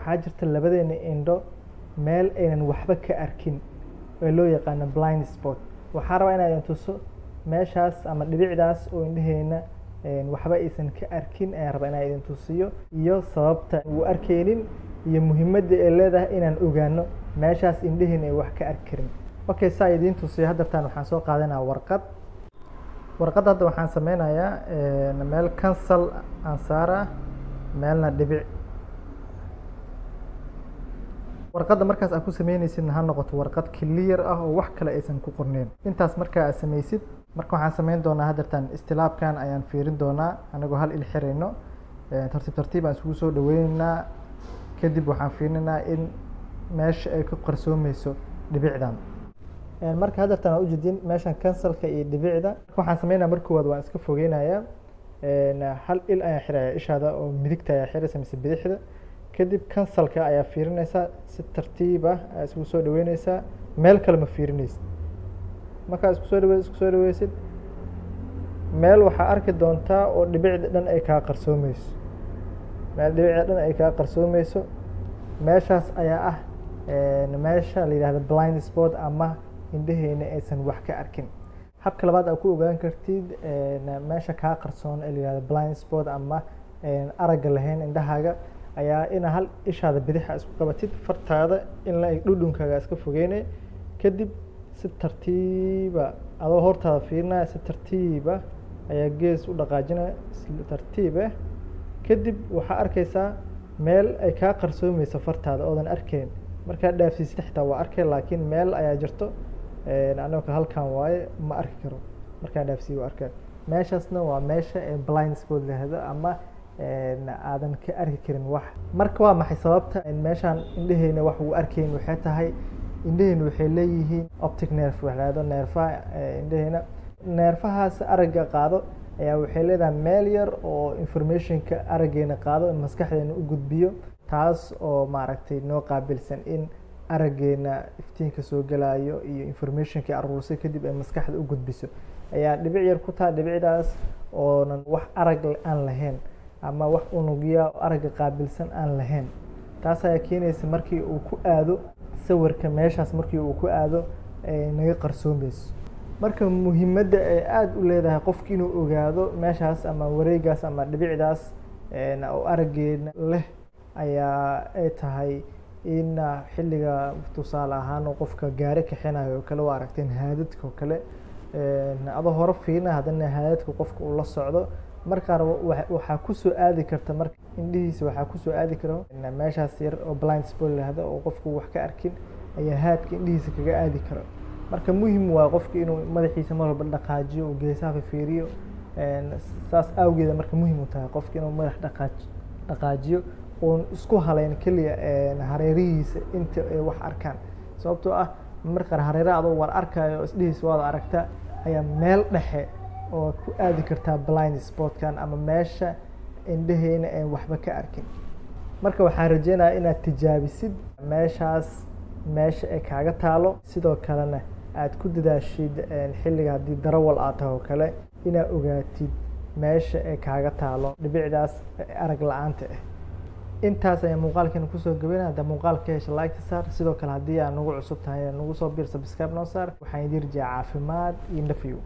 waxaa jirta labadeena indho meel aynan waxba ka arkin oo loo yaqaano blind spot. waxaan rabaa inaan idin tuso meeshaas ama dhibicdaas oo indhaheena waxba aysan ka arkin ayaan rabaa inaan idin tusiyo iyo sababta uu arkaynin iyo muhiimadda ay leedahay inaan ogaano meeshaas indhaheena ay wax ka arki karin. Okay, saa idin tusiyo haddartaan waxaan soo qaadanayaa warqad hadda waxaan sameynayaa meel cancel aan saaraa meelna dhibic. warqadda markaas aad ku sameynaysid ha noqoto warqad clear ah oo wax kale aysan ku qorneyn. intaas markaa aad samaysid marka waxaan sameyn doonaa haddartaan istilaabkan ayaan fiirin doonaa anagoo hal il xirayno tartiib aan isugu soo dhaweynaynaa. kadib waxaan fiirinaynaa in meesha ay ka qarsoomayso dhibicdan. marka haddartaan aan u jeedin meeshan cancelka iyo dhibicda waxaan sameynaa marka koowaad waan iska fogeynayaa hal il ayaan xirayaa ishaada oo midigta ayaa xiraysa mise bidixda. kadib cancelka ayaa fiirinaysaa si tartiib ah ayaa isku soo dhaweynaysaa meel kale ma fiirinaysid. markaa isku soo dhaweysid meel waxaa arki doontaa oo dhibicda dhan ay kaa qarsoomayso meeshaas ayaa ah meesha la yidhahdo blind spot ama indhaheena aysan wax ka arkin. habka labaad aad ku ogaan kartid meesha kaa qarsoon ee la yidhahdo blind spot ama aragga lahayn indhahaaga ayaa ina hal ishaada bidixa isku qabatid fartaada in la dhudhunkaaga iska fogeynay. kadib si tartiiba adoo hortaada fiirinaya si tartiiba ayaa gees u dhaqaajinaya tartiib ah. kadib waxaa arkaysaa meel ay kaa qarsoomayso fartaada oodan arkayn. markaa dhaafsiisid xitaa waa arkay laakiin meel ayaa jirto anaka halkan waaye ma arki karo markaan dhaafsiiyo waa arkay. meeshaasna waa meesha blind spot lahado ama aadan ka arki karin wax. marka waa maxay sababta meeshaan indhaheena wax uu arkayn? waxay tahay indhaheena waxay leeyihiin optic nerve wax lahado neerfaha indhaheena. neerfahaas aragga qaado ayaa waxay leedahay meel yar oo informationka araggeena qaado in maskaxdeena u gudbiyo taas oo maaragtay noo qaabilsan in araggeena iftiinka soo galayo iyo informationka aruursay kadib ay maskaxda u gudbiso ayaa dhibic yar ku tahay. dhibicdaas oonan wax arag aan lahayn ama wax unugya aragga qaabilsan aan lahayn. taas ayaa keenaysa markii uu ku aado sawirka meeshaas markii uu ku aado naga qarsoomayso. marka muhiimadda ay aada u leedahay qofki inuu ogaado meeshaas ama wareegaas ama dhibicdaas oo araggeena leh ayaa ay tahay in xilliga tusaale ahaan oo qofka gaari kaxinayo oo kale waa aragteen haadadka oo kale adoo hore fiirina haddana haadadka qofka uu la socdo markaa waxaa kusoo aadi karta marka indhihiisa waxaa kusoo aadi karo meeshaas yar oo blind spot lahado oo qofku wax ka arkin ayaa haadka indhihiisa kaga aadi karo. marka muhim waa qofka inuu madaxiisa mar walba dhaqaajiyo oo geesaha fiiriyo. saas awgeeda marka muhim u tahay qofka inuu madax dhaqaajiyo oon isku halayn keliya hareerihiisa inta ay wax arkaan. sababtoo ah marka hareeraha adoo war arkayo isdhihiisa waad aragta ayaa meel dhexe oo ku aadi kartaa blind spotkan ama meesha indhaheena aan waxba ka arkin. marka waxaan rajeynayaa inaad tijaabisid meeshaas meesha ay kaaga taalo sidoo kalena aad ku dadaashid xilliga haddii darawal aad tahay oo kale inaad ogaatid meesha ay kaaga taalo dhibicdaas arag la-aanta ah. intaas ayaa muuqaalkeena kusoo gabaynaya. hadda muuqaalka hesha like saar sidoo kale haddii aad nagu cusub tahay nagu soo biir subscribe noo saar. waxaan idin rajaa caafimaad iyo nafyo.